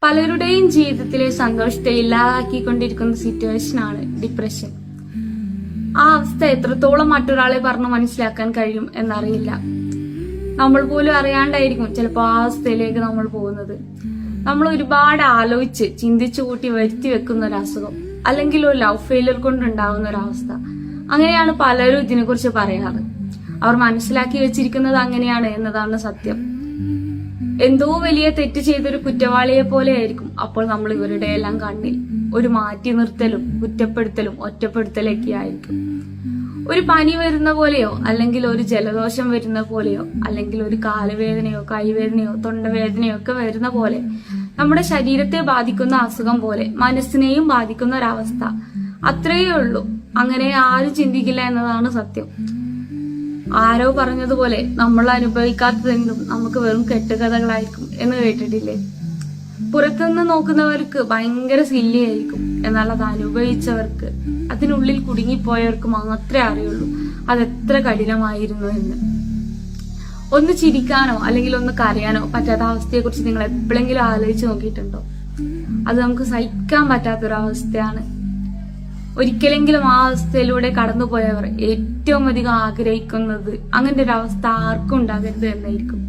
പലരുടെയും ജീവിതത്തിലെ സന്തോഷത്തെ ഇല്ലാതാക്കിക്കൊണ്ടിരിക്കുന്ന സിറ്റുവേഷനാണ് ഡിപ്രഷൻ. ആ അവസ്ഥ എത്രത്തോളം മറ്റൊരാളെ പറഞ്ഞു മനസ്സിലാക്കാൻ കഴിയും എന്നറിയില്ല. നമ്മൾ പോലും അറിയാണ്ടായിരിക്കും ചിലപ്പോൾ ആ അവസ്ഥയിലേക്ക് നമ്മൾ പോകുന്നത്. നമ്മൾ ഒരുപാട് ആലോചിച്ച് ചിന്തിച്ചു കൂട്ടി വരുത്തി വെക്കുന്ന ഒരു അസുഖം, അല്ലെങ്കിൽ ഒരു ലവ് ഫെയിലിയർ കൊണ്ടുണ്ടാകുന്ന ഒരു അവസ്ഥ. അങ്ങനെയാണ് പലരും ഇതിനെക്കുറിച്ച് പറയാറ്. അവർ മനസ്സിലാക്കി വെച്ചിരിക്കുന്നത് അങ്ങനെയാണ് എന്നതാണ് സത്യം. എന്തോ വലിയ തെറ്റ് ചെയ്തൊരു കുറ്റവാളിയെ പോലെ ആയിരിക്കും അപ്പോൾ നമ്മൾ ഇവരുടെ എല്ലാം കണ്ണിൽ ഒരു മാറ്റി നിർത്തലും കുറ്റപ്പെടുത്തലും ഒറ്റപ്പെടുത്തലൊക്കെ ആയിരിക്കും. ഒരു പനി വരുന്ന പോലെയോ, അല്ലെങ്കിൽ ഒരു ജലദോഷം വരുന്ന പോലെയോ, അല്ലെങ്കിൽ ഒരു കാലുവേദനയോ കൈവേദനയോ തൊണ്ടവേദനയോ ഒക്കെ വരുന്ന പോലെ നമ്മുടെ ശരീരത്തെ ബാധിക്കുന്ന അസുഖം പോലെ മനസ്സിനെയും ബാധിക്കുന്ന ഒരവസ്ഥ. അത്രയേ ഉള്ളൂ. അങ്ങനെ ആരും ചിന്തിക്കില്ല എന്നതാണ് സത്യം. ആരോ പറഞ്ഞതുപോലെ നമ്മൾ അനുഭവിക്കാത്തതെന്തും നമുക്ക് വെറും കെട്ടുകഥകളായിരിക്കും എന്ന് കേട്ടിട്ടില്ലേ? പുറത്തുനിന്ന് നോക്കുന്നവർക്ക് ഭയങ്കര സില്ലിയായിരിക്കും, എന്നാൽ അത് അനുഭവിച്ചവർക്ക്, അതിനുള്ളിൽ കുടുങ്ങിപ്പോയവർക്ക് മാത്രമേ അറിയുള്ളൂ അതെത്ര കഠിനമായിരുന്നു എന്ന്. ഒന്ന് ചിരിക്കാനോ അല്ലെങ്കിൽ ഒന്ന് കരയാനോ പറ്റാത്ത അവസ്ഥയെക്കുറിച്ച് നിങ്ങൾ എപ്പോഴെങ്കിലും ആലോചിച്ച് നോക്കിയിട്ടുണ്ടോ? അത് നമുക്ക് സഹിക്കാൻ പറ്റാത്തൊരവസ്ഥയാണ്. ഒരിക്കലെങ്കിലും ആ അവസ്ഥയിലൂടെ കടന്നുപോയവർ ഏറ്റവും അധികം ആഗ്രഹിക്കുന്നത് അങ്ങനെ ഒരു അവസ്ഥ ആർക്കും ഉണ്ടാകരുത് എന്നായിരിക്കും.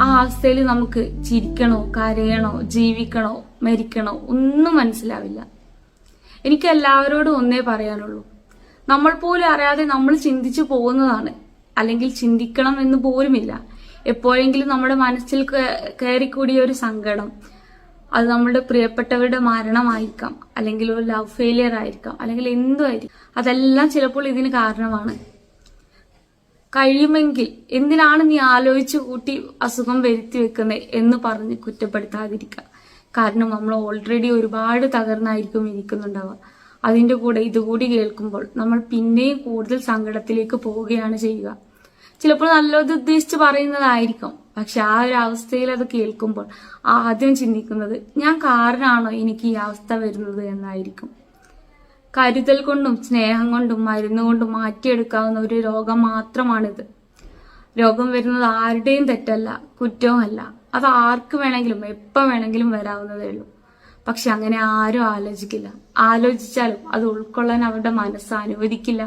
ആ അവസ്ഥയിൽ നമുക്ക് ചിരിക്കണോ കരയണോ ജീവിക്കണോ മരിക്കണോ ഒന്നും മനസ്സിലാവില്ല. എനിക്ക് എല്ലാവരോടും ഒന്നേ പറയാനുള്ളൂ, നമ്മൾ പോലും അറിയാതെ നമ്മൾ ചിന്തിച്ചു പോകുന്നതാണ്, അല്ലെങ്കിൽ ചിന്തിക്കണം എന്ന് പോലുമില്ല. എപ്പോഴെങ്കിലും നമ്മുടെ മനസ്സിൽ കയറിക്കൂടിയ ഒരു സങ്കടം, അത് നമ്മുടെ പ്രിയപ്പെട്ടവരുടെ മരണമായിരിക്കാം, അല്ലെങ്കിൽ ഒരു ലവ് ഫെയിലിയർ ആയിരിക്കാം, അല്ലെങ്കിൽ എന്തുമായിരിക്കും. അതെല്ലാം ചിലപ്പോൾ ഇതിന് കാരണമാണ്. കഴിയുമെങ്കിൽ എന്തിനാണ് നീ ആലോചിച്ചു കൂട്ടി അസുഖം വരുത്തി വെക്കുന്നത് എന്ന് പറഞ്ഞ് കുറ്റപ്പെടുത്താതിരിക്കുക. കാരണം നമ്മൾ ഓൾറെഡി ഒരുപാട് തകർന്നായിരിക്കും ഇരിക്കുന്നുണ്ടാവുക. അതിന്റെ കൂടെ ഇതുകൂടി കേൾക്കുമ്പോൾ നമ്മൾ പിന്നെയും കൂടുതൽ സങ്കടത്തിലേക്ക് പോവുകയാണ് ചെയ്യുക. ചിലപ്പോൾ നല്ലത് ഉദ്ദേശിച്ച് പറയുന്നതായിരിക്കും, പക്ഷെ ആ ഒരു അവസ്ഥയിൽ അത് കേൾക്കുമ്പോൾ ആദ്യം ചിന്തിക്കുന്നത് ഞാൻ കാരണമാണോ എനിക്ക് ഈ അവസ്ഥ വരുന്നത് എന്നായിരിക്കും. കരുതൽ കൊണ്ടും സ്നേഹം കൊണ്ടും മരുന്നുകൊണ്ടും മാറ്റിയെടുക്കാവുന്ന ഒരു രോഗം മാത്രമാണിത്. രോഗം വരുന്നത് ആരുടെയും തെറ്റല്ല, കുറ്റവുമല്ല. അത് ആർക്ക് വേണമെങ്കിലും എപ്പോൾ വേണമെങ്കിലും വരാവുന്നതേ ഉള്ളൂ. പക്ഷെ അങ്ങനെ ആരും ആലോചിക്കില്ല. ആലോചിച്ചാലും അത് ഉൾക്കൊള്ളാൻ അവരുടെ മനസ്സ് അനുവദിക്കില്ല.